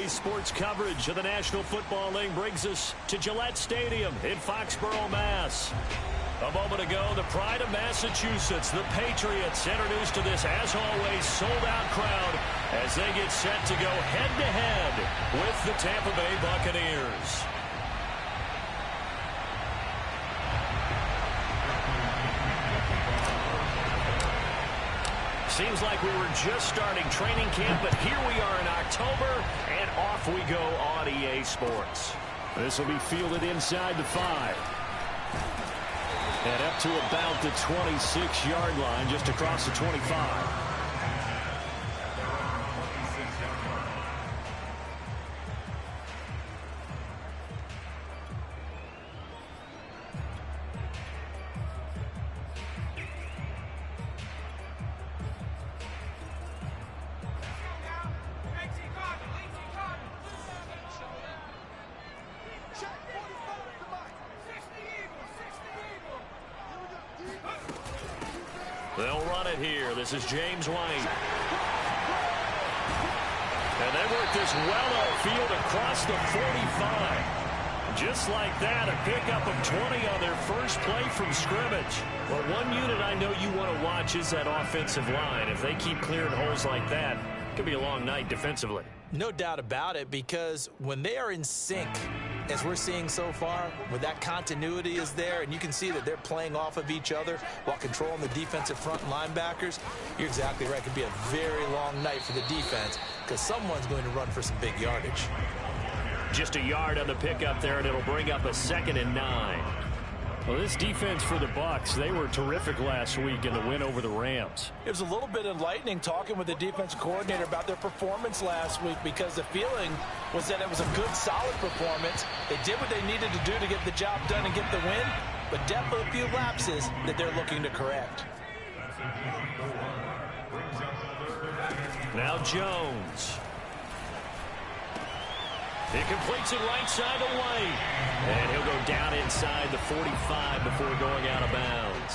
Today's sports coverage of the National Football League brings us to Gillette Stadium in Foxborough, Mass. A moment ago, the pride of Massachusetts, the Patriots, introduced to this, as always, sold-out crowd as they get set to go head-to-head with the Tampa Bay Buccaneers. Seems like we were just starting training camp, but here we are in October, and off we go on EA Sports. This will be fielded inside the 5. And up to about the 26-yard line, just across the 25. They'll run it here. This is James White. And they work this well outfield across the 45. Just like that, a pickup of 20 on their first play from scrimmage. Well, one unit I know you want to watch is that offensive line. If they keep clearing holes like that, it could be a long night defensively. No doubt about it, because when they are in sync, as we're seeing so far, when that continuity is there and you can see that they're playing off of each other while controlling the defensive front linebackers, you're exactly right. It could be a very long night for the defense because someone's going to run for some big yardage. Just a yard on the pickup there, and it'll bring up a 2nd and 9. Well, this defense for the Bucs, they were terrific last week in the win over the Rams. It was a little bit enlightening talking with the defensive coordinator about their performance last week because the feeling was that it was a good, solid performance. They did what they needed to do to get the job done and get the win, but definitely a few lapses that they're looking to correct. Now Jones. He completes it right side to White. And he'll go down inside the 45 before going out of bounds.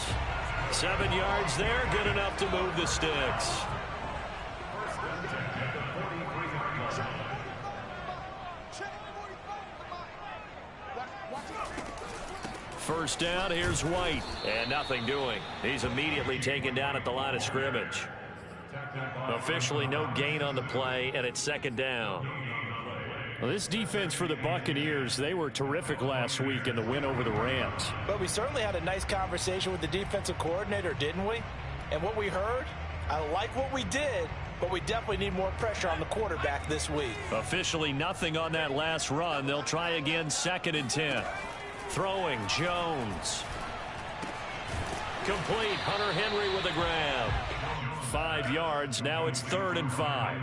7 yards there, good enough to move the sticks. First down, here's White. And nothing doing. He's immediately taken down at the line of scrimmage. Officially no gain on the play, and it's 2nd down. Well, this defense for the Buccaneers, they were terrific last week in the win over the Rams. But we certainly had a nice conversation with the defensive coordinator, didn't we? And what we heard, I like what we did, but we definitely need more pressure on the quarterback this week. Officially nothing on that last run. They'll try again, 2nd and 10. Throwing, Jones. Complete, Hunter Henry with a grab. 5 yards, now it's 3rd and 5.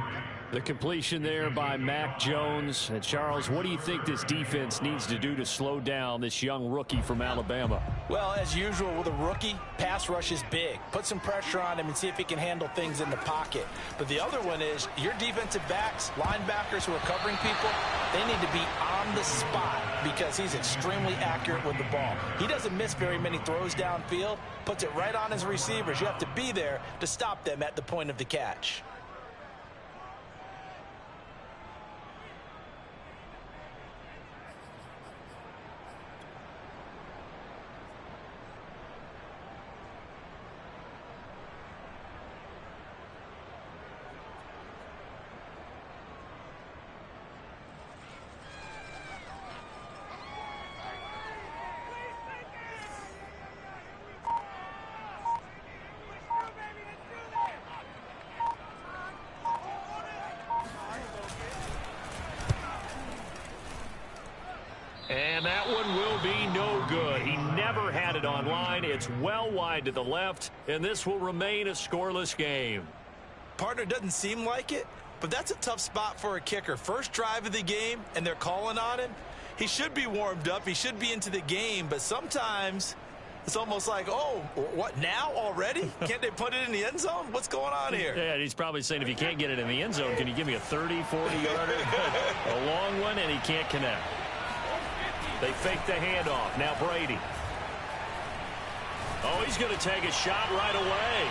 The completion there by Mac Jones. And Charles, what do you think this defense needs to do to slow down this young rookie from Alabama? Well, as usual with a rookie, pass rush is big. Put some pressure on him and see if he can handle things in the pocket. But the other one is your defensive backs, linebackers who are covering people, they need to be on the spot because he's extremely accurate with the ball. He doesn't miss very many throws downfield, puts it right on his receivers. You have to be there to stop them at the point of the catch. And that one will be no good. He never had it on line. It's well wide to the left, and this will remain a scoreless game. Partner, doesn't seem like it, but that's a tough spot for a kicker. First drive of the game, and they're calling on him. He should be warmed up. He should be into the game, but sometimes it's almost like, oh, what, now already? Can't they put it in the end zone? What's going on here? Yeah, he's probably saying, if you can't get it in the end zone, can you give me a 30, 40-yarder? A long one, and he can't connect. They fake the handoff. Now Brady. Oh, he's going to take a shot right away.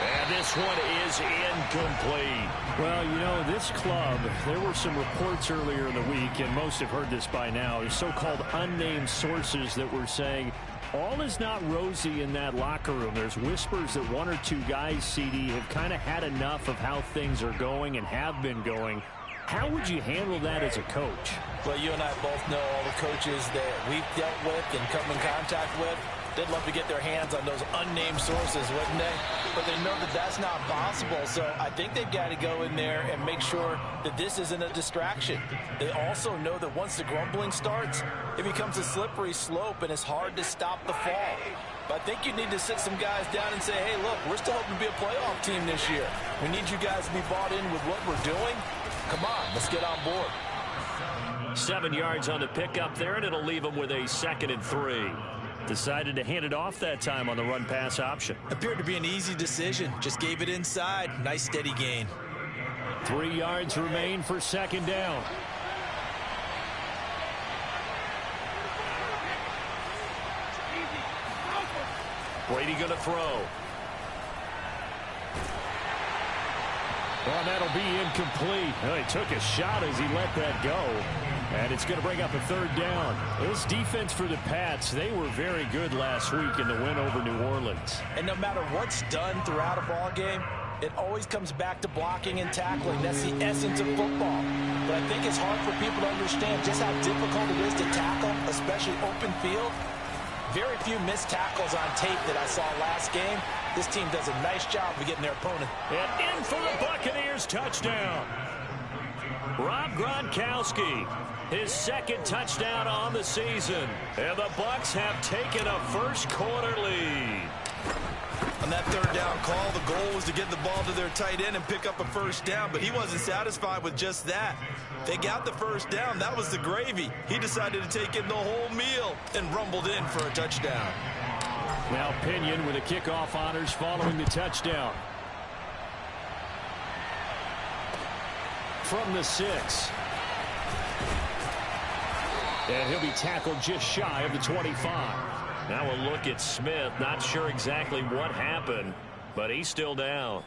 And this one is incomplete. Well, you know, this club, there were some reports earlier in the week, and most have heard this by now, the so-called unnamed sources that were saying all is not rosy in that locker room. There's whispers that one or two guys, CD, have kind of had enough of how things are going and have been going. How would you handle that as a coach? Well, you and I both know all the coaches that we've dealt with and come in contact with. They'd love to get their hands on those unnamed sources, wouldn't they? But they know that that's not possible, so I think they've got to go in there and make sure that this isn't a distraction. They also know that once the grumbling starts, it becomes a slippery slope, and it's hard to stop the fall. But I think you need to sit some guys down and say, hey, look, we're still hoping to be a playoff team this year. We need you guys to be bought in with what we're doing. Come on, let's get on board. 7 yards on the pickup there, and it'll leave them with a 2nd and 3. Decided to hand it off that time on the run-pass option. Appeared to be an easy decision. Just gave it inside. Nice steady gain. 3 yards remain for 2nd down. Brady going to throw. Well, that'll be incomplete. Well, he took a shot as he let that go. And it's going to bring up a 3rd down. This defense for the Pats, they were very good last week in the win over New Orleans. And no matter what's done throughout a ball game, it always comes back to blocking and tackling. That's the essence of football. But I think it's hard for people to understand just how difficult it is to tackle, especially open field. Very few missed tackles on tape that I saw last game. This team does a nice job of getting their opponent. And in for the Buccaneers touchdown. Rob Gronkowski, his 2nd touchdown on the season. And the Bucs have taken a first-quarter lead. On that 3rd down call, the goal was to get the ball to their tight end and pick up a 1st down, but he wasn't satisfied with just that. They got the 1st down. That was the gravy. He decided to take in the whole meal and rumbled in for a touchdown. Now Pinion with the kickoff honors following the touchdown. From the 6. And he'll be tackled just shy of the 25. Now a look at Smith. Not sure exactly what happened, but he's still down.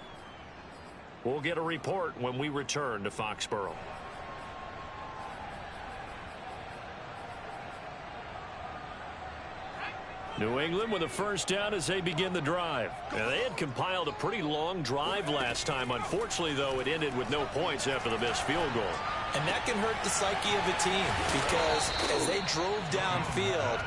We'll get a report when we return to Foxborough. New England with a 1st down as they begin the drive. Now, they had compiled a pretty long drive last time. Unfortunately, though, it ended with no points after the missed field goal. And that can hurt the psyche of a team because as they drove downfield,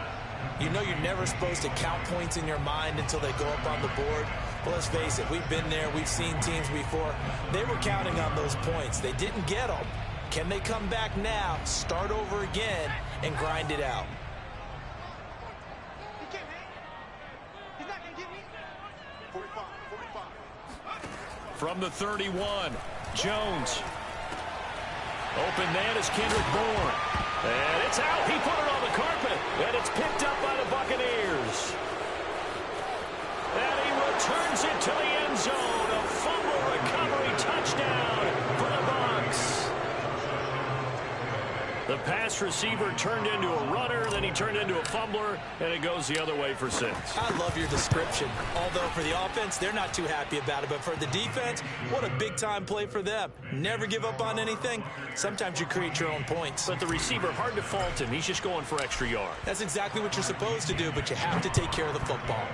you know you're never supposed to count points in your mind until they go up on the board. Well, let's face it, we've been there. We've seen teams before. They were counting on those points. They didn't get them. Can they come back now, start over again, and grind it out? From the 31, Jones. Open man is Kendrick Bourne. And it's out. He put it on the carpet. And it's picked up by the Buccaneers. And he returns it to the end zone. A fumble recovery touchdown for the Bucs. The pass receiver turned into a runner, then he turned into a fumbler, and it goes the other way for 6. I love your description. Although for the offense, they're not too happy about it. But for the defense, what a big-time play for them. Never give up on anything. Sometimes you create your own points. But the receiver, hard to fault him. He's just going for extra yards. That's exactly what you're supposed to do, but you have to take care of the football.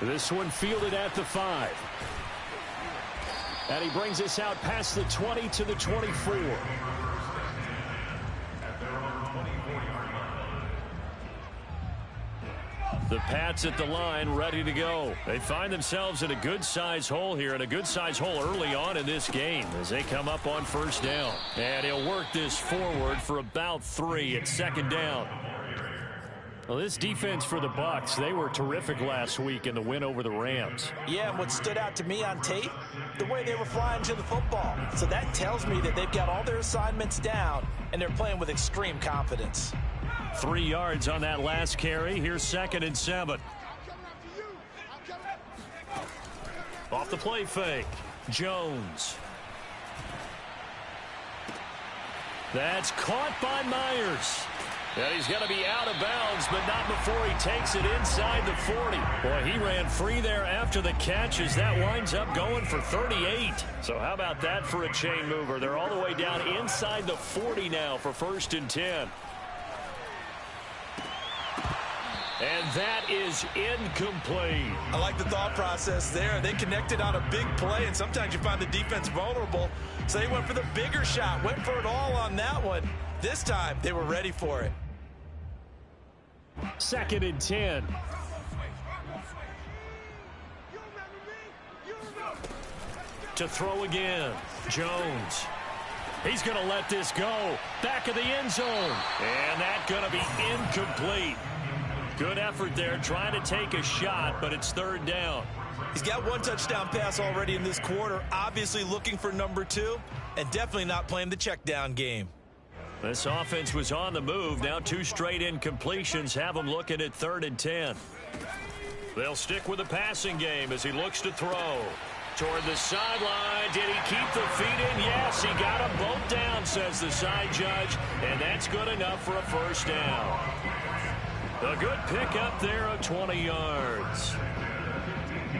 This one fielded at the 5. And he brings us out past the 20 to the 24. The Pats at the line, ready to go. They find themselves in a good-sized hole here, and a good-sized hole early on in this game as they come up on 1st down. And he'll work this forward for about 3 at 2nd down. Well, this defense for the Bucs, they were terrific last week in the win over the Rams. Yeah, and what stood out to me on tape, the way they were flying to the football. So that tells me that they've got all their assignments down, and they're playing with extreme confidence. 3 yards on that last carry. Here's 2nd and 7. Off the play fake. Jones. That's caught by Myers. And he's going to be out of bounds, but not before he takes it inside the 40. Boy, he ran free there after the catch as that winds up going for 38. So how about that for a chain mover? They're all the way down inside the 40 now for 1st and 10. And that is incomplete. I like the thought process there. They connected on a big play, and sometimes you find the defense vulnerable. So they went for the bigger shot, went for it all on that one. This time, they were ready for it. 2nd and 10. To throw again, Jones. He's going to let this go. Back of the end zone. And that's going to be incomplete. Good effort there, trying to take a shot, but it's 3rd down. He's got 1 touchdown pass already in this quarter, obviously looking for number 2, and definitely not playing the check down game. This offense was on the move. Now 2 straight incompletions have him looking at 3rd and 10. They'll stick with the passing game as he looks to throw. Toward the sideline. Did he keep the feet in? Yes, he got them both down, says the side judge, and that's good enough for a 1st down. A good pickup there of 20 yards.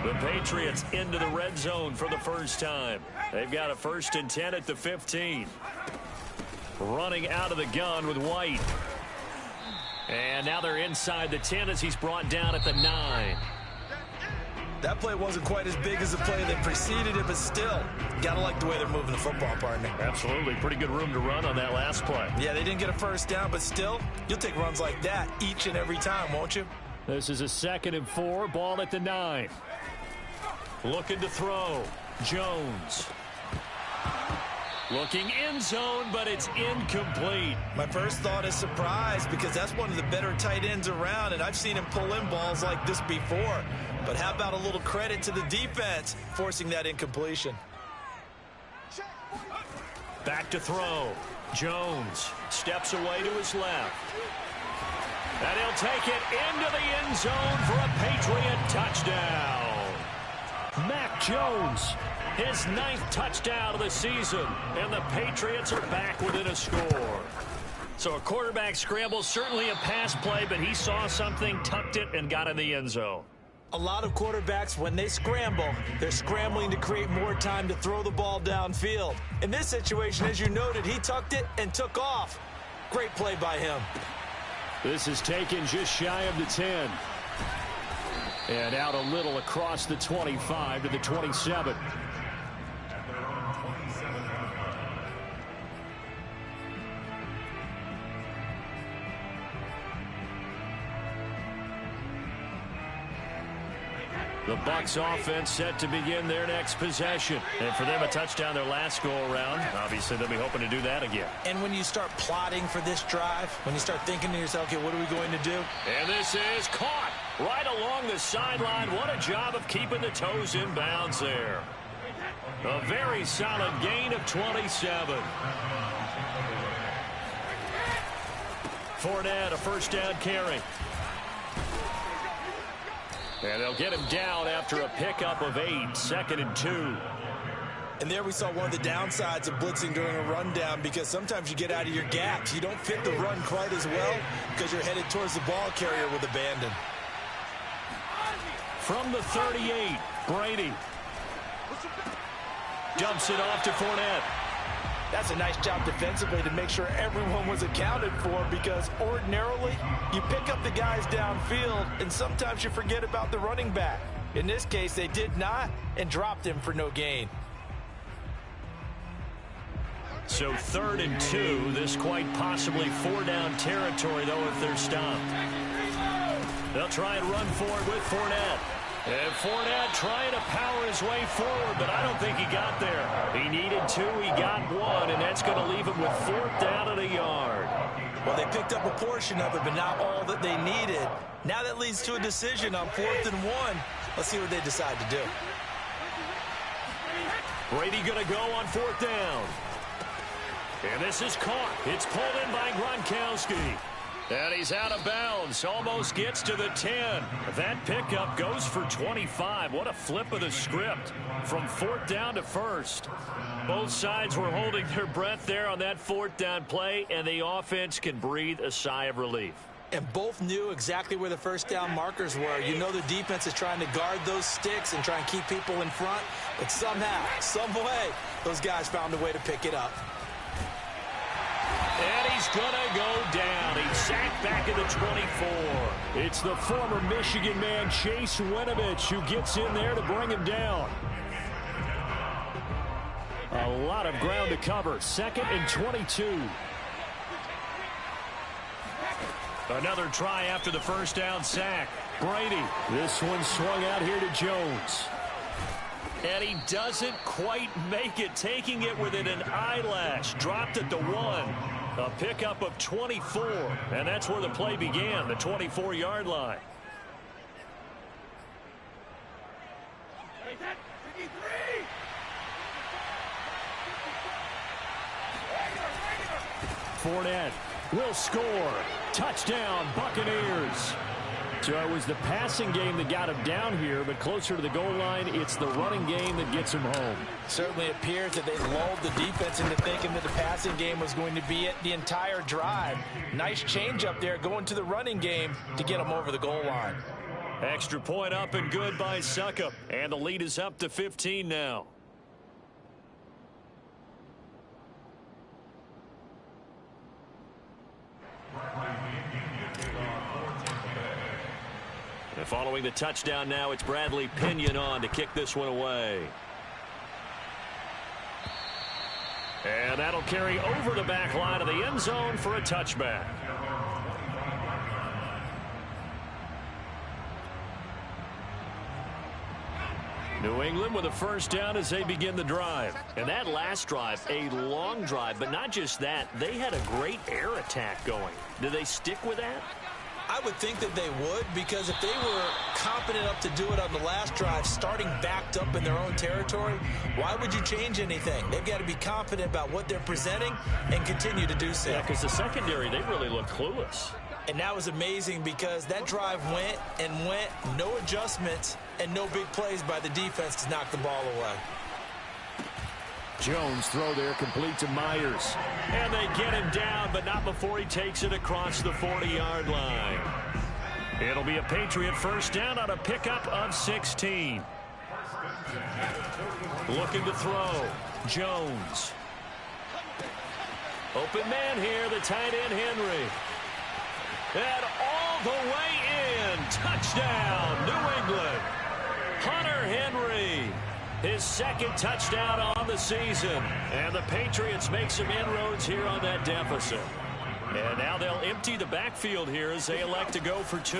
The Patriots into the red zone for the first time. They've got a 1st and 10 at the 15. Running out of the gun with White. And now they're inside the 10 as he's brought down at the 9. That play wasn't quite as big as the play that preceded it, but still, gotta like the way they're moving the football, partner. Absolutely. Pretty good room to run on that last play. Yeah, they didn't get a 1st down, but still, you'll take runs like that each and every time, won't you? This is a 2nd and 4. Ball at the 9. Looking to throw. Jones. Looking end zone, but it's incomplete. My first thought is surprise because that's one of the better tight ends around, and I've seen him pull in balls like this before. But how about a little credit to the defense forcing that incompletion? Back to throw. Jones steps away to his left. And he'll take it into the end zone for a Patriot touchdown. Mac Jones. His 9th touchdown of the season, and the Patriots are back within a score. So a quarterback scramble, certainly a pass play, but he saw something, tucked it, and got in the end zone. A lot of quarterbacks, when they scramble, they're scrambling to create more time to throw the ball downfield. In this situation, as you noted, he tucked it and took off. Great play by him. This is taken just shy of the 10. And out a little across the 25 to the 27. The Bucs offense set to begin their next possession. And for them, a touchdown their last go-around. Obviously, they'll be hoping to do that again. And when you start plotting for this drive, when you start thinking to yourself, okay, what are we going to do? And this is caught right along the sideline. What a job of keeping the toes in bounds there. A very solid gain of 27. Fournette, a 1st down carry. And they'll get him down after a pickup of 8, 2nd and 2. And there we saw one of the downsides of blitzing during a rundown because sometimes you get out of your gaps. You don't fit the run quite as well because you're headed towards the ball carrier with abandon. From the 38, Brady. Dumps it off to Fournette. That's a nice job defensively to make sure everyone was accounted for because ordinarily you pick up the guys downfield and sometimes you forget about the running back. In this case, they did not and dropped him for no gain. So 3rd and 2, this quite possibly 4-down territory, though, if they're stopped. They'll try and run for it with Fournette. And Fournette trying to power his way forward, but I don't think he got there. He needed 2, he got 1, and that's going to leave him with 4th down and a yard. Well, they picked up a portion of it, but not all that they needed. Now that leads to a decision on 4th and 1. Let's see what they decide to do. Brady going to go on 4th down. And this is caught. It's pulled in by Gronkowski. And he's out of bounds. Almost gets to the 10. That pickup goes for 25. What a flip of the script from 4th down to 1st. Both sides were holding their breath there on that 4th down play, and the offense can breathe a sigh of relief. And both knew exactly where the 1st down markers were. You know the defense is trying to guard those sticks and try and keep people in front. But somehow, some way, those guys found a way to pick it up. And he's going to go down. He's sacked back at the 24. It's the former Michigan man, Chase Winovich, who gets in there to bring him down. A lot of ground to cover. 2nd and 22. Another try after the 1st down sack. Brady. This one swung out here to Jones. And he doesn't quite make it, taking it within an eyelash. Dropped at the 1. A pickup of 24. And that's where the play began, the 24-yard line. Fournette will score. Touchdown, Buccaneers. So it was the passing game that got him down here, but closer to the goal line, it's the running game that gets him home. Certainly appears that they lulled the defense into thinking that the passing game was going to be it the entire drive. Nice change up there going to the running game to get them over the goal line. Extra point up and good by Suckup. And the lead is up to 15 now. And following the touchdown now, it's Bradley Pinion on to kick this one away. And that'll carry over the back line of the end zone for a touchback. New England with a 1st down as they begin the drive. And that last drive, a long drive, but not just that, they had a great air attack going. Do they stick with that? I would think that they would, because if they were confident enough to do it on the last drive, starting backed up in their own territory, why would you change anything? They've got to be confident about what they're presenting and continue to do so. Yeah, because the secondary, they really look clueless. And that was amazing because that drive went and went, no adjustments and no big plays by the defense to knock the ball away. Jones throw there complete to Myers. And they get him down, but not before he takes it across the 40-yard line. It'll be a Patriot 1st down on a pickup of 16. Looking to throw. Jones. Open man here, the tight end Henry. And all the way in. Touchdown, New England. Hunter Henry. His 2nd touchdown on the season. And the Patriots make some inroads here on that deficit. And now they'll empty the backfield here as they elect to go for 2.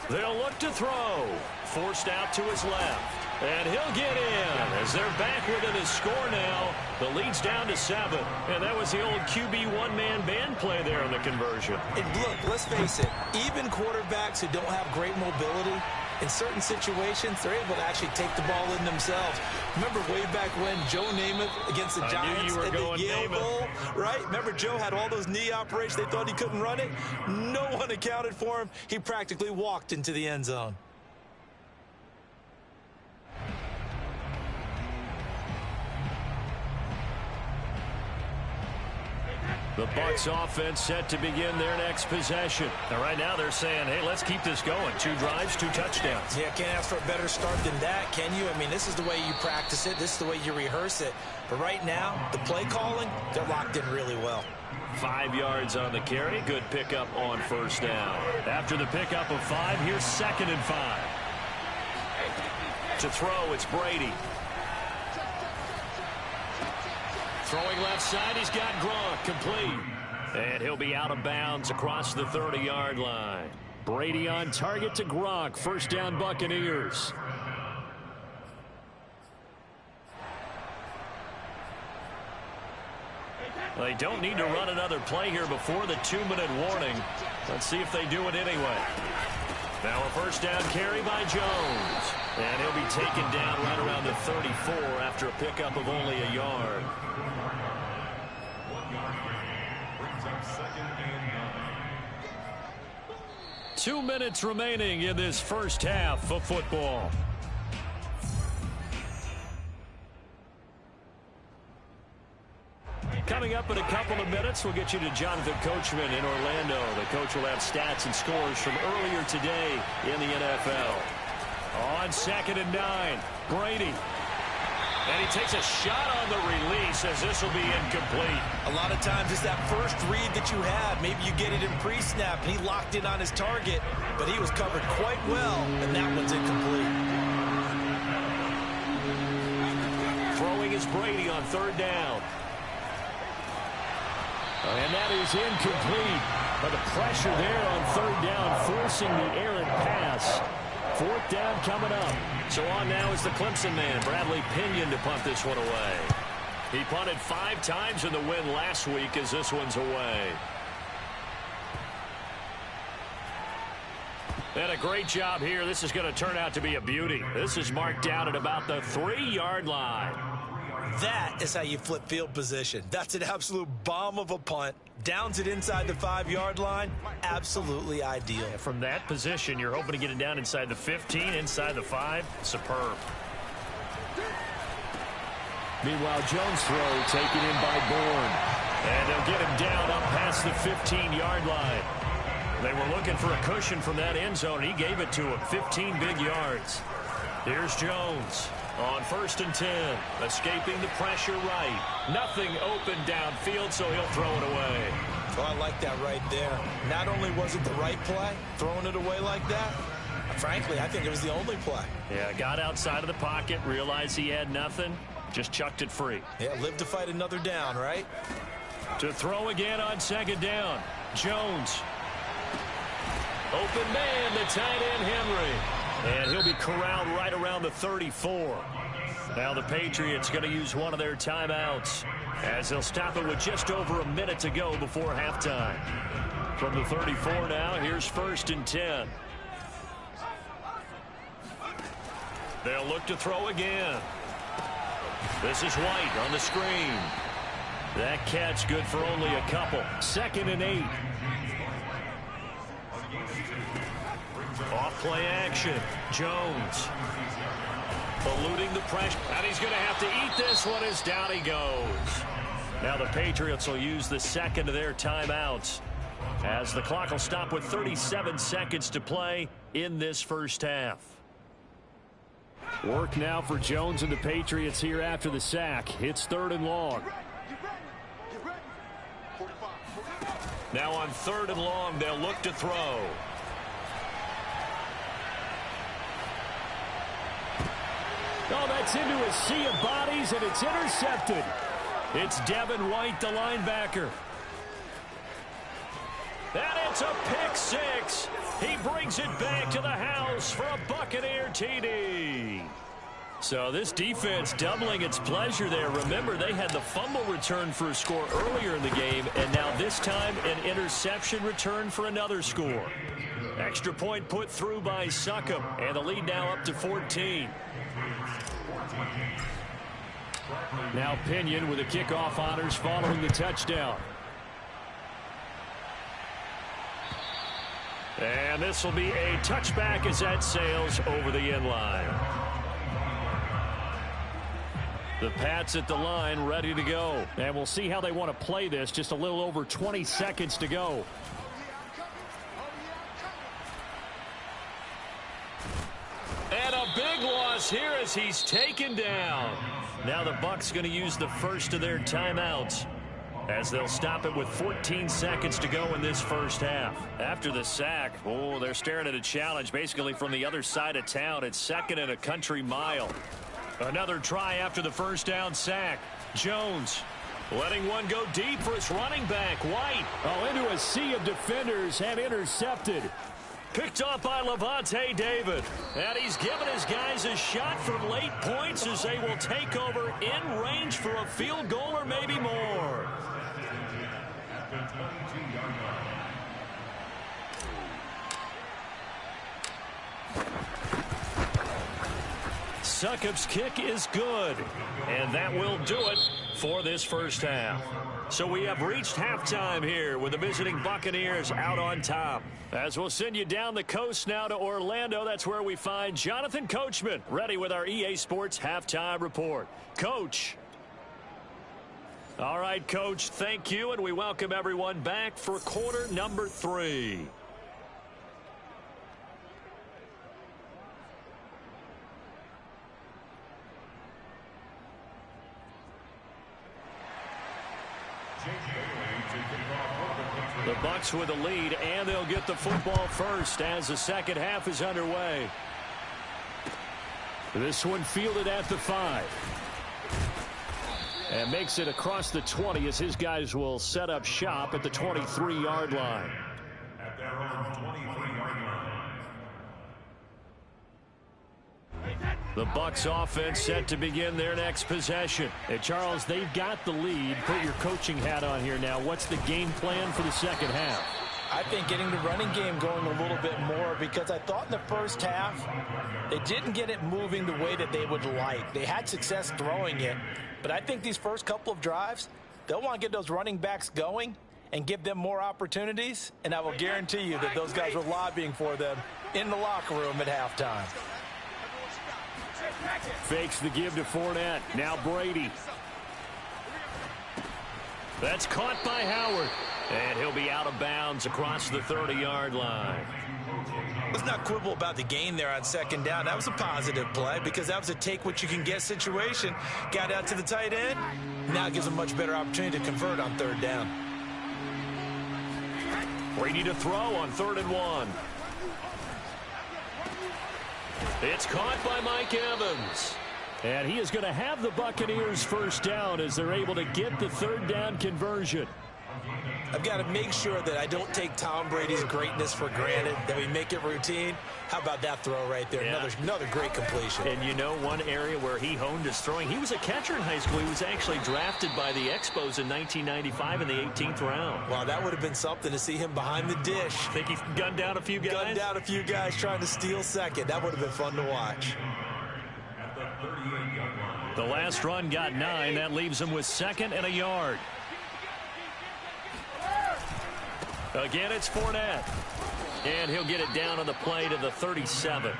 They'll look to throw. Forced out to his left. And he'll get in as they're back within a score now. The lead's down to 7. And that was the old QB one-man band play there in the conversion. And look, let's face it, even quarterbacks who don't have great mobility, in certain situations, they're able to actually take the ball in themselves. Remember way back when Joe Namath against the Giants at the Yale Bowl, right? Remember Joe had all those knee operations. They thought he couldn't run it. No one accounted for him. He practically walked into the end zone. The Bucs offense set to begin their next possession. Now, right now they're saying, hey, let's keep this going. 2 drives, 2 touchdowns. Yeah, can't ask for a better start than that, can you? I mean, this is the way you practice it. This is the way you rehearse it. But right now, the play calling, they're locked in really well. 5 yards on the carry. Good pickup on 1st down. After the pickup of 5, here's 2nd and 5. To throw, it's Brady. Throwing left side, he's got Gronk, complete. And he'll be out of bounds across the 30-yard line. Brady on target to Gronk. 1st down, Buccaneers. They don't need to run another play here before the 2-minute warning. Let's see if they do it anyway. Now a 1st down carry by Jones. And he'll be taken down right around the 34 after a pickup of only a yard. 2 minutes remaining in this first half of football. Coming up in a couple of minutes, we'll get you to Jonathan Coachman in Orlando. The coach will have stats and scores from earlier today in the NFL. On 2nd and 9, Brady. And he takes a shot on the release as this will be incomplete. A lot of times it's that first read that you have. Maybe you get it in pre-snap and he locked in on his target, but he was covered quite well, and that one's incomplete. Throwing is Brady on 3rd down. And that is incomplete. But the pressure there on 3rd down, forcing the errant pass. 4th down coming up. So on now is the Clemson man, Bradley Pinion, to punt this one away. He punted 5 times in the win last week as this one's away. And a great job here. This is going to turn out to be a beauty. This is marked down at about the 3-yard line. That is how you flip field position. That's an absolute bomb of a punt. Downs it inside the 5-yard line. Absolutely ideal. And from that position, you're hoping to get it down inside the 15, inside the 5. Superb. Meanwhile, Jones' throw taken in by Bourne. And they'll get him down up past the 15-yard line. They were looking for a cushion from that end zone. He gave it to him. 15 big yards. Here's Jones. On 1st and 10, escaping the pressure right. Nothing open downfield, so he'll throw it away. Oh, I like that right there. Not only was it the right play, throwing it away like that, frankly, I think it was the only play. Yeah, got outside of the pocket, realized he had nothing, just chucked it free. Yeah, live to fight another down, right? To throw again on 2nd down, Jones. Open man, the tight end Henry. And he'll be corralled right around the 34. Now the Patriots going to use one of their timeouts as they'll stop it with just over a minute to go before halftime. From the 34 now, here's 1st and 10. They'll look to throw again. This is White on the screen. That catch good for only a couple. 2nd and 8. Off play action. Jones. Eluding the pressure. And he's going to have to eat this one as down he goes. Now the Patriots will use the 2nd of their timeouts as the clock will stop with 37 seconds to play in this first half. Work now for Jones and the Patriots here after the sack. It's 3rd and long. Now on 3rd and long, they'll look to throw. Oh, that's into a sea of bodies, and it's intercepted. It's Devin White, the linebacker. And it's a pick 6. He brings it back to the house for a Buccaneer TD. So this defense doubling its pleasure there. Remember, they had the fumble return for a score earlier in the game, and now this time an interception return for another score. Extra point put through by Succop, and the lead now up to 14. Now Pinion with the kickoff honors following the touchdown. And this will be a touchback as that sails over the end line. The Pats at the line ready to go. And we'll see how they want to play this. Just a little over 20 seconds to go. And a big loss here as he's taken down. Now the Bucs going to use the first of their timeouts as they'll stop it with 14 seconds to go in this first half. After the sack, oh, they're staring at a challenge basically from the other side of town. It's 2nd and a country mile. Another try after the first down sack. Jones letting one go deep for his running back, White. Oh, into a sea of defenders and intercepted. Picked up by Levante David. And he's given his guys a shot for late points as they will take over in range for a field goal or maybe more. Succop's kick is good. And that will do it for this first half. So we have reached halftime here with the visiting Buccaneers out on top. As we'll send you down the coast now to Orlando, that's where we find Jonathan Coachman ready with our EA Sports halftime report. Coach. All right, Coach, thank you, and we welcome everyone back for quarter number 3. The Bucs with a lead, and they'll get the football first as the second half is underway. This one fielded at the 5. And makes it across the 20 as his guys will set up shop at the 23-yard line. At their own 23-yard line. The Bucs offense set to begin their next possession. Hey, Charles, they've got the lead. Put your coaching hat on here now. What's the game plan for the second half? I think getting the running game going a little bit more, because I thought in the first half they didn't get it moving the way that they would like. They had success throwing it, but I think these first couple of drives, they'll want to get those running backs going and give them more opportunities, and I will guarantee you that those guys were lobbying for them in the locker room at halftime. Fakes the give to Fournette. Now Brady. That's caught by Howard. And he'll be out of bounds across the 30-yard line. Let's not quibble about the gain there on second down. That was a positive play because that was a take-what-you-can-get situation. Got out to the tight end. Now it gives a much better opportunity to convert on third down. Brady to throw on 3rd and 1. It's caught by Mike Evans. And he is going to have the Buccaneers first down as they're able to get the third down conversion. I've got to make sure that I don't take Tom Brady's greatness for granted, that we make it routine. How about that throw right there? Yeah. Another great completion. And you know one area where he honed his throwing? He was a catcher in high school. He was actually drafted by the Expos in 1995 in the 18th round. Wow, that would have been something to see him behind the dish. Think he gunned down a few guys? Gunned down a few guys trying to steal second. That would have been fun to watch. The last run got 9. That leaves him with 2nd and a yard. Again, it's Fournette. And he'll get it down on the play to the 37.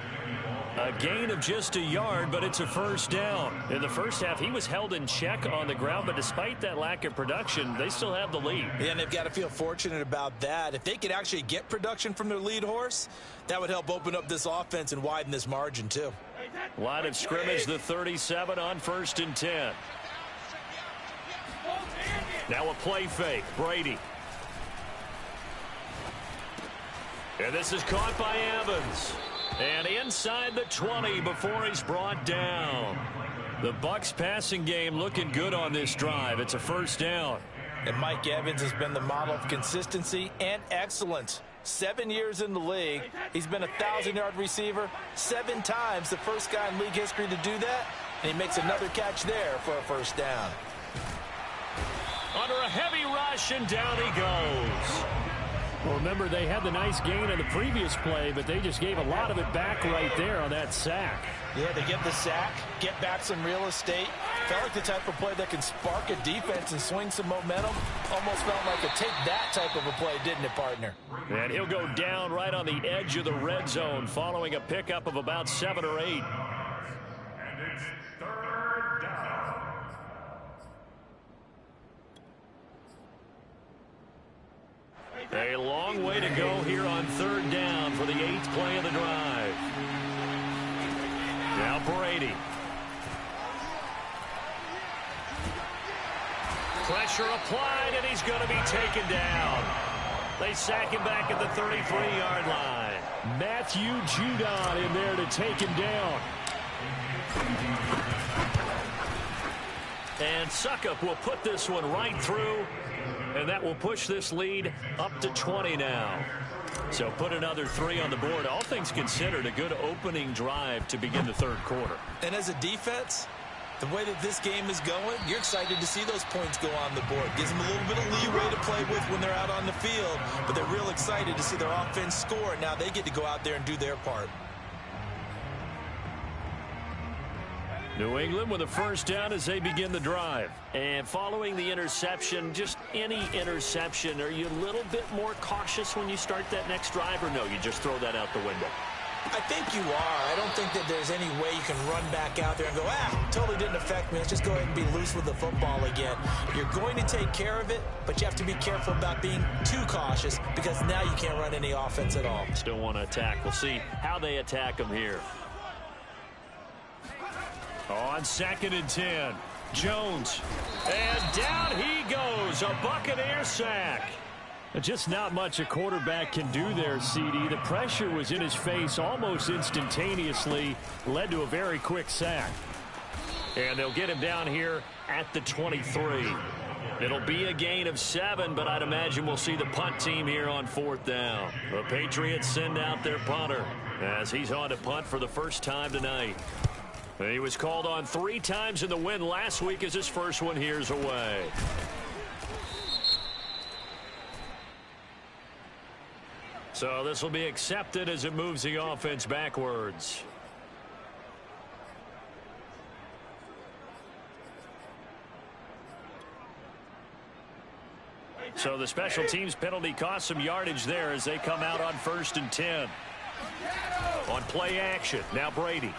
A gain of just a yard, but it's a first down. In the first half, he was held in check on the ground, but despite that lack of production, they still have the lead. Yeah, and they've got to feel fortunate about that. If they could actually get production from their lead horse, that would help open up this offense and widen this margin, too. Line of scrimmage, the 37 on 1st and 10. Now a play fake. Brady. And this is caught by Evans. And inside the 20 before he's brought down. The Bucs passing game looking good on this drive. It's a first down. And Mike Evans has been the model of consistency and excellence. 7 years in the league. He's been a 1,000-yard receiver 7 times, the first guy in league history to do that. And he makes another catch there for a first down. Under a heavy rush, and down he goes. Well, remember, they had the nice gain in the previous play, but they just gave a lot of it back right there on that sack. Yeah, they get the sack, get back some real estate. Felt like the type of play that can spark a defense and swing some momentum. Almost felt like a take that type of a play, didn't it, partner? And he'll go down right on the edge of the red zone following a pickup of about 7 or 8. And it's 3rd down. A long way to go here on 3rd down for the 8th play of the drive. Now Brady. Pressure applied, and he's going to be taken down. They sack him back at the 33-yard line. Matthew Judon in there to take him down. And Suckup will put this one right through. And that will push this lead up to 20 now. So put another 3 on the board. All things considered, a good opening drive to begin the 3rd quarter. And as a defense, the way that this game is going, you're excited to see those points go on the board. Gives them a little bit of leeway to play with when they're out on the field. But they're real excited to see their offense score. Now they get to go out there and do their part. New England with a first down as they begin the drive. And following the interception, just any interception, are you a little bit more cautious when you start that next drive, or no, you just throw that out the window? I think you are. I don't think that there's any way you can run back out there and go, totally didn't affect me. Let's just go ahead and be loose with the football again. You're going to take care of it, but you have to be careful about being too cautious because now you can't run any offense at all. Still want to attack. We'll see how they attack them here. On 2nd and 10, Jones. And down he goes, a Buccaneer sack. Just not much a quarterback can do there, CD. The pressure was in his face almost instantaneously, led to a very quick sack. And they'll get him down here at the 23. It'll be a gain of 7, but I'd imagine we'll see the punt team here on 4th down. The Patriots send out their punter as he's on to punt for the first time tonight. He was called on 3 times in the win last week as his first one here's away. So this will be accepted as it moves the offense backwards. So the special teams penalty cost some yardage there as they come out on 1st and 10. On play action, now Brady.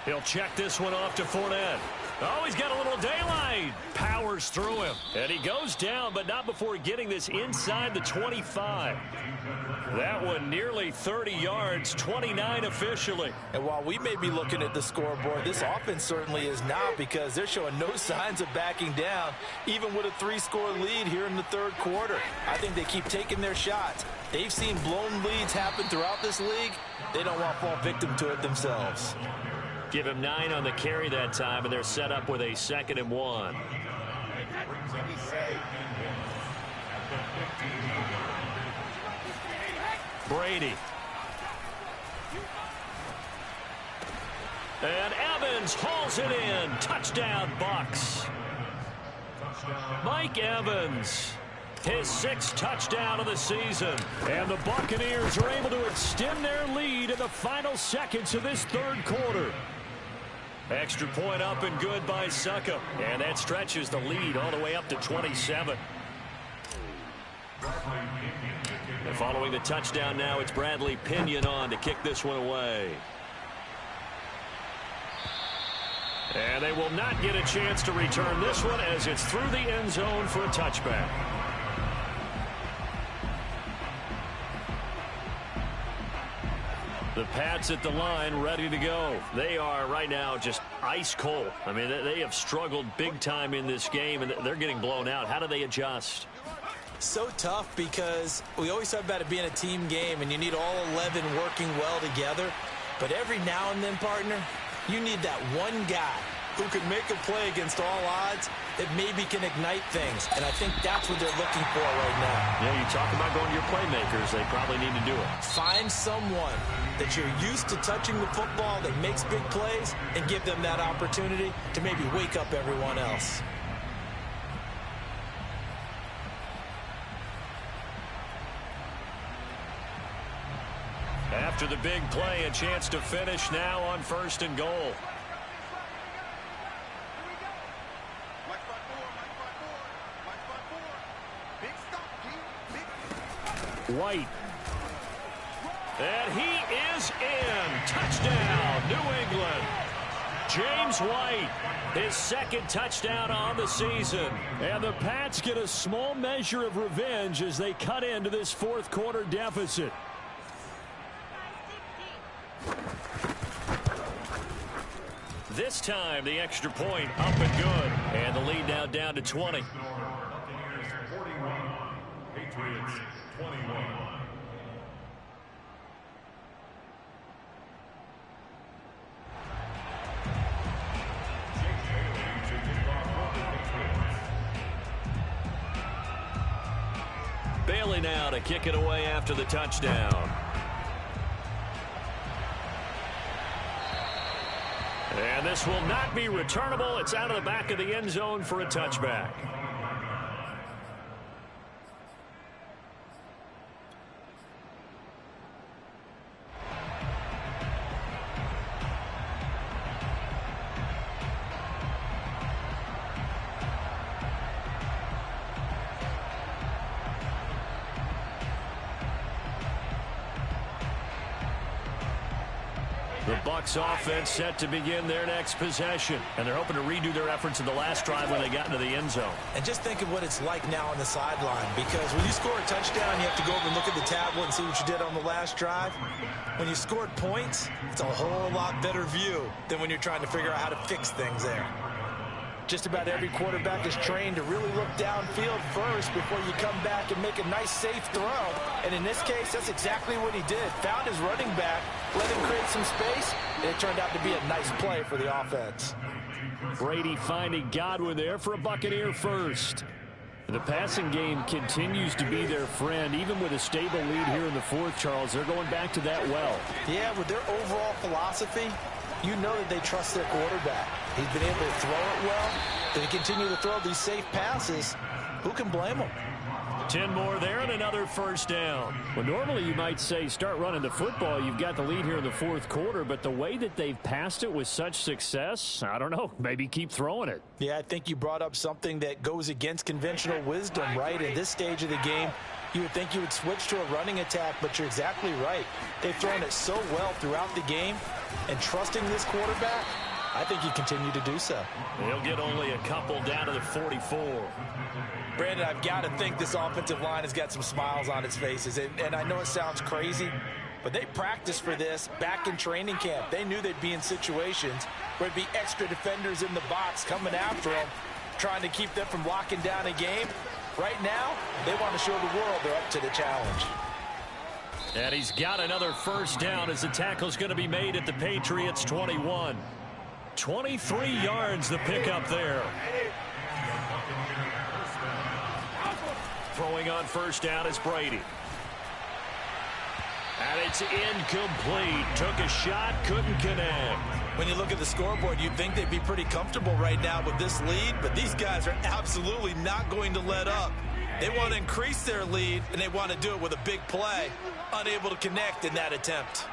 He'll check this one off to Fournette. Oh, he's got a little daylight. Powers through him. And he goes down, but not before getting this inside the 25. That one nearly 30 yards, 29 officially. And while we may be looking at the scoreboard, this offense certainly is not because they're showing no signs of backing down, even with a 3-score lead here in the 3rd quarter. I think they keep taking their shots. They've seen blown leads happen throughout this league. They don't want to fall victim to it themselves. Give him 9 on the carry that time, and they're set up with a 2nd and 1. Brady. And Evans hauls it in. Touchdown, Bucks. Mike Evans. His 6th touchdown of the season. And the Buccaneers are able to extend their lead in the final seconds of this 3rd quarter. Extra point up and good by Suckup. And that stretches the lead all the way up to 27. And following the touchdown now, it's Bradley Pinion on to kick this one away. And they will not get a chance to return this one as it's through the end zone for a touchback. The Pats at the line ready to go. They are right now just ice cold. I mean, they have struggled big time in this game, and they're getting blown out. How do they adjust? So tough because we always talk about it being a team game, and you need all 11 working well together. But every now and then, partner, you need that one guy who can make a play against all odds that maybe can ignite things. And I think that's what they're looking for right now. Yeah, you talk about going to your playmakers. They probably need to do it. Find someone that you're used to touching the football that makes big plays and give them that opportunity to maybe wake up everyone else. After the big play, a chance to finish now on 1st and goal. White. And he is in. Touchdown, New England. James White, his 2nd touchdown on the season. And the Pats get a small measure of revenge as they cut into this 4th quarter deficit. This time, the extra point up and good. And the lead now down to 20. Buccaneers 41, Patriots 21. Bailey now to kick it away after the touchdown. And this will not be returnable. It's out of the back of the end zone for a touchback. The Bucs offense set to begin their next possession. And they're hoping to redo their efforts in the last drive when they got into the end zone. And just think of what it's like now on the sideline. Because when you score a touchdown, you have to go over and look at the tablet and see what you did on the last drive. When you scored points, it's a whole lot better view than when you're trying to figure out how to fix things there. Just about every quarterback is trained to really look downfield first before you come back and make a nice, safe throw. And in this case, that's exactly what he did. Found his running back, let him create some space, and it turned out to be a nice play for the offense. Brady finding Godwin there for a Buccaneer first. The passing game continues to be their friend. Even with a stable lead here in the fourth, Charles, they're going back to that well. Yeah, with their overall philosophy, you know that they trust their quarterback. He's been able to throw it well. They continue to throw these safe passes. Who can blame them? 10 more there and another first down. Well, normally you might say start running the football. You've got the lead here in the fourth quarter, but the way that they've passed it with such success, I don't know, maybe keep throwing it. Yeah, I think you brought up something that goes against conventional wisdom, right? At this stage of the game, you would think you would switch to a running attack, but you're exactly right. They've thrown it so well throughout the game, and trusting this quarterback, I think you continue to do so. He'll get only a couple down to the 44. Brandon, I've got to think this offensive line has got some smiles on its faces. And I know it sounds crazy, but they practiced for this back in training camp. They knew they'd be in situations where there'd be extra defenders in the box coming after them, trying to keep them from locking down a game. Right now, they want to show the world they're up to the challenge. And he's got another first down as the tackle's going to be made at the Patriots' 21. 23 yards the pickup there. Throwing on first down is Brady. And it's incomplete. Took a shot, couldn't connect. When you look at the scoreboard, you'd think they'd be pretty comfortable right now with this lead, but these guys are absolutely not going to let up. They want to increase their lead, and they want to do it with a big play. Unable to connect in that attempt.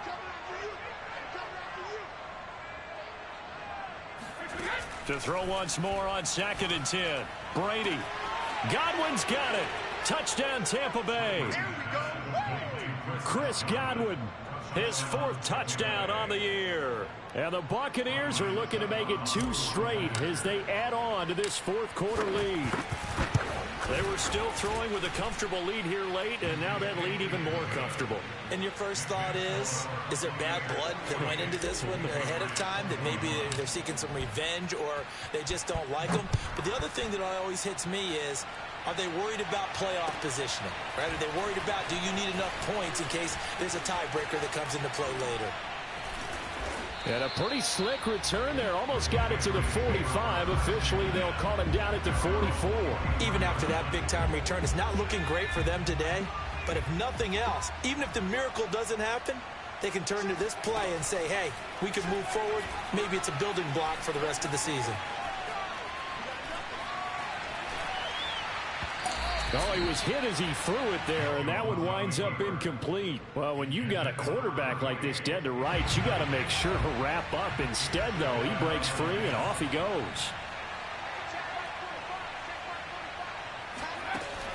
To throw once more on 2nd and 10. Brady. Godwin's got it. Touchdown, Tampa Bay. Chris Godwin, his 4th touchdown on the year. And the Buccaneers are looking to make it 2 straight as they add on to this fourth quarter lead. They were still throwing with a comfortable lead here late, and now that lead even more comfortable. And your first thought is there bad blood that went into this one ahead of time, that maybe they're seeking some revenge or they just don't like them? But the other thing that always hits me is, are they worried about playoff positioning? Right? Are they worried about, do you need enough points in case there's a tiebreaker that comes into play later? And a pretty slick return there. Almost got it to the 45. Officially, they'll call him down at the 44. Even after that big-time return, it's not looking great for them today. But if nothing else, even if the miracle doesn't happen, they can turn to this play and say, hey, we can move forward. Maybe it's a building block for the rest of the season. Oh, he was hit as he threw it there, and that one winds up incomplete. Well, when you've got a quarterback like this dead to rights, you got to make sure to wrap up. Instead, though, he breaks free, and off he goes.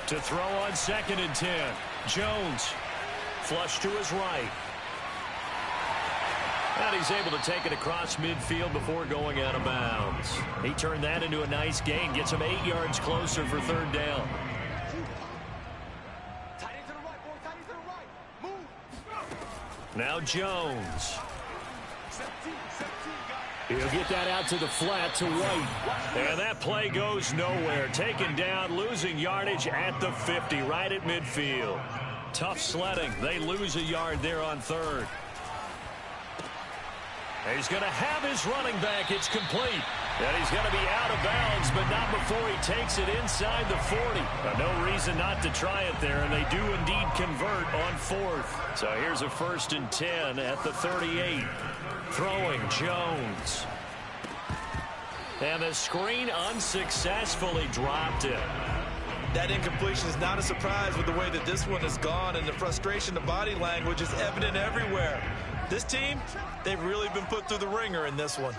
To throw on 2nd and 10. Jones. Flush to his right. And he's able to take it across midfield before going out of bounds. He turned that into a nice gain. Gets him 8 yards closer for 3rd down. Now Jones. He'll get that out to the flat to White. And that play goes nowhere. Taken down, losing yardage at the 50, right at midfield. Tough sledding. They lose a yard there on 3rd. He's going to have his running back. It's complete. And he's going to be out of bounds, but not before he takes it inside the 40. No reason not to try it there, and they do indeed convert on 4th. So here's a 1st and 10 at the 38. Throwing Jones. And the screen unsuccessfully dropped it. That incompletion is not a surprise with the way that this one has gone, and the frustration, the body language is evident everywhere. This team, they've really been put through the ringer in this one.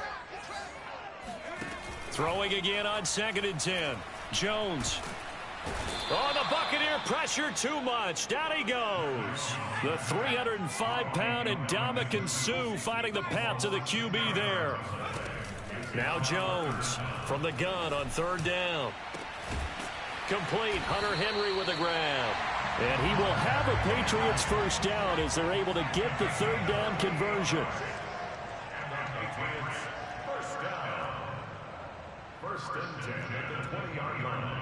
Throwing again on 2nd and 10. Jones. Oh, the Buccaneer pressure too much. Down he goes. The 305-pound Ndamukong Suh finding the path to the QB there. Now Jones from the gun on third down. Complete. Hunter Henry with a grab. And he will have a Patriots first down as they're able to get the third down conversion. Patriots first down. First and 10 at the 20-yard line.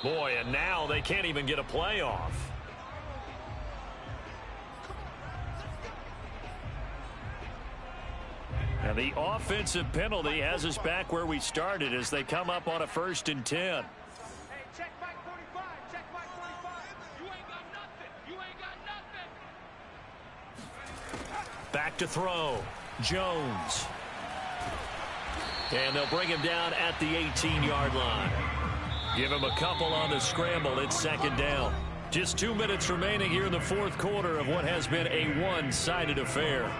Boy, and now they can't even get a playoff. And the offensive penalty has us back where we started as they come up on a 1st and 10. Hey, check back 45. Check back 45. You ain't got nothing. You ain't got nothing. Back to throw. Jones. And they'll bring him down at the 18-yard line. Give him a couple on the scramble. It's 2nd down. Just 2 minutes remaining here in the 4th quarter of what has been a one-sided affair.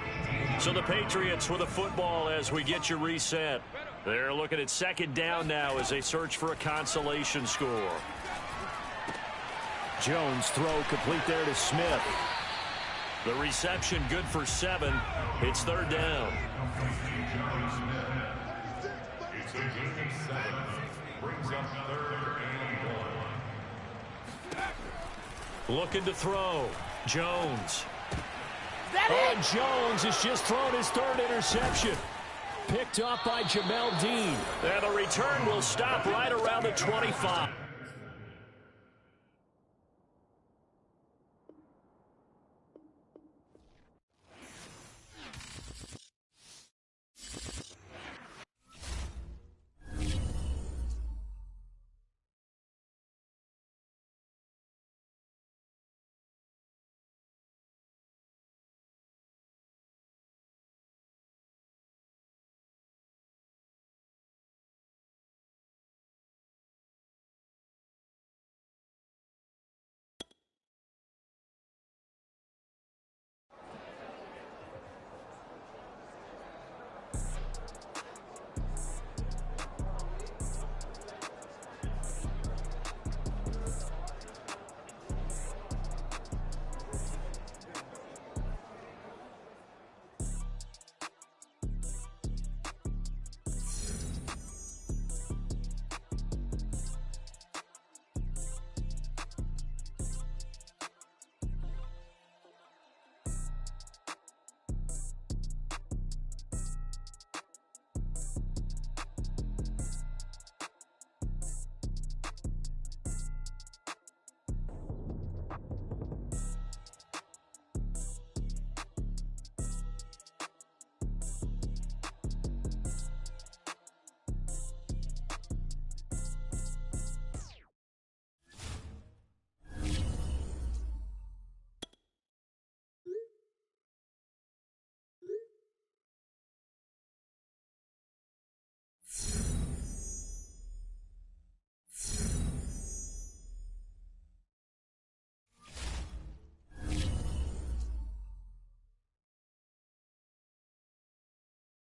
So the Patriots with the football as we get you reset. They're looking at 2nd down now as they search for a consolation score. Jones throw complete there to Smith. The reception good for 7. It's 3rd down. It's a gain of 7. Brings up 3rd and 1. Looking to throw. Jones. And Jones has just thrown his 3rd interception. Picked up by Jamel Dean. And the return will stop right around the 25.